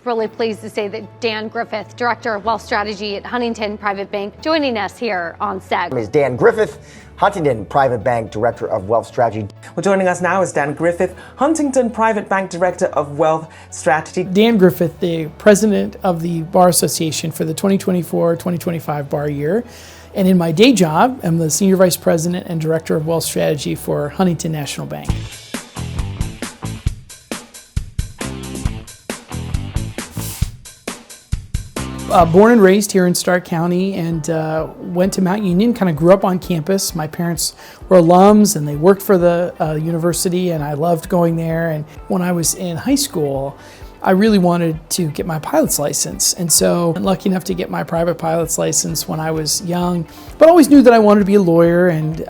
Really pleased to say that Dan Griffith, Director of Wealth Strategy at Huntington Private Bank, joining us here on SEG. My name is Dan Griffith, Huntington Private Bank Director of Wealth Strategy. Well, joining us now is Dan Griffith, Huntington Private Bank Director of Wealth Strategy. Dan Griffith, the President of the Bar Association for the 2024-2025 bar year. And in my day job, I'm the Senior Vice President and Director of Wealth Strategy for Huntington National Bank. Born and raised here in Stark County, and went to Mount Union, kind of grew up on campus. My parents were alums and they worked for the university, and I loved going there. And when I was in high school, I really wanted to get my pilot's license. And so I'm lucky enough to get my private pilot's license when I was young, but always knew that I wanted to be a lawyer, and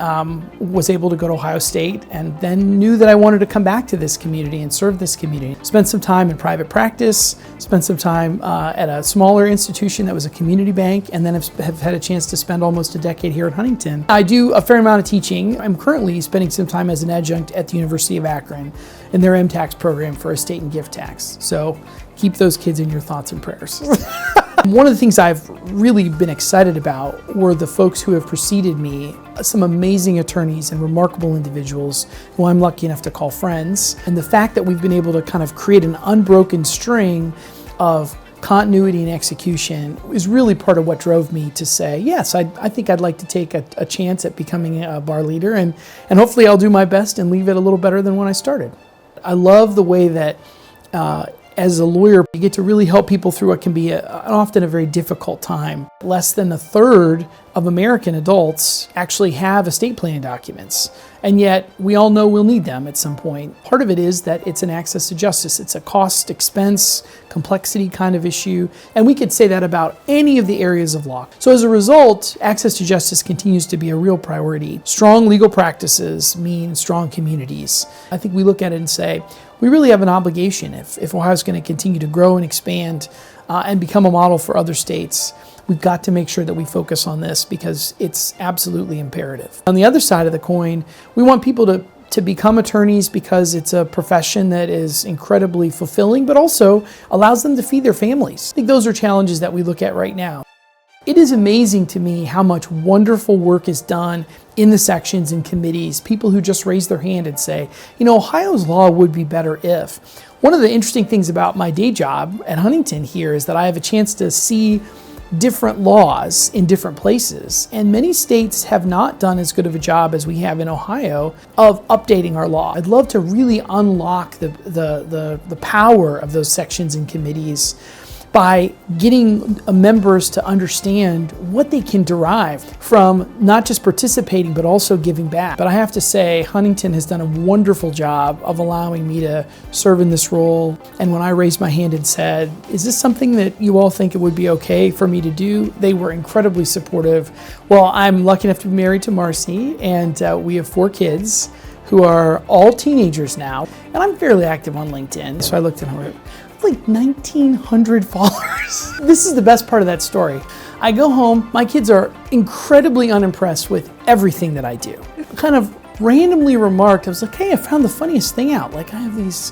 was able to go to Ohio State, and then knew that I wanted to come back to this community and serve this community. Spent some time in private practice, spent some time at a smaller institution that was a community bank, and then have had a chance to spend almost a decade here at Huntington. I do a fair amount of teaching. I'm currently spending some time as an adjunct at the University of Akron in their M-Tax program for estate and gift tax. So keep those kids in your thoughts and prayers. One of the things I've really been excited about were the folks who have preceded me, some amazing attorneys and remarkable individuals who I'm lucky enough to call friends. And the fact that we've been able to kind of create an unbroken string of continuity and execution is really part of what drove me to say, yes, I think I'd like to take a chance at becoming a bar leader, and hopefully I'll do my best and leave it a little better than when I started. I love the way that as a lawyer, you get to really help people through what can be often a very difficult time. Less than a third of American adults actually have estate planning documents, and yet we all know we'll need them at some point. Part of it is that it's an access to justice. It's a cost, expense, complexity kind of issue, and we could say that about any of the areas of law. So as a result, access to justice continues to be a real priority. Strong legal practices mean strong communities. I think we look at it and say, we really have an obligation if Ohio's going to continue to grow and expand and become a model for other states. We've got to make sure that we focus on this because it's absolutely imperative. On the other side of the coin, we want people to become attorneys because it's a profession that is incredibly fulfilling, but also allows them to feed their families. I think those are challenges that we look at right now. It is amazing to me how much wonderful work is done in the sections and committees, people who just raise their hand and say, you know, Ohio's law would be better if. One of the interesting things about my day job at Huntington here is that I have a chance to see different laws in different places, and many states have not done as good of a job as we have in Ohio of updating our law. I'd love to really unlock the power of those sections and committees by getting members to understand what they can derive from not just participating, but also giving back. But I have to say, Huntington has done a wonderful job of allowing me to serve in this role. And when I raised my hand and said, is this something that you all think it would be okay for me to do? They were incredibly supportive. Well, I'm lucky enough to be married to Marcy, and we have 4 kids who are all teenagers now. And I'm fairly active on LinkedIn, so I looked at her. Like 1,900 followers. This is the best part of that story. I go home, my kids are incredibly unimpressed with everything that I do. I kind of randomly remarked, I was like, hey, I found the funniest thing out. Like, I have these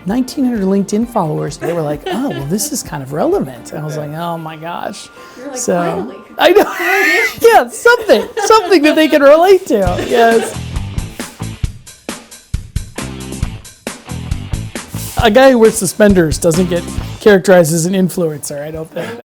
1,900 LinkedIn followers. They were like, oh, well, this is kind of relevant. And I was like, oh my gosh. You're like, so, finally. I know. Yeah, something that they can relate to. Yes. A guy who wears suspenders doesn't get characterized as an influencer, I don't think.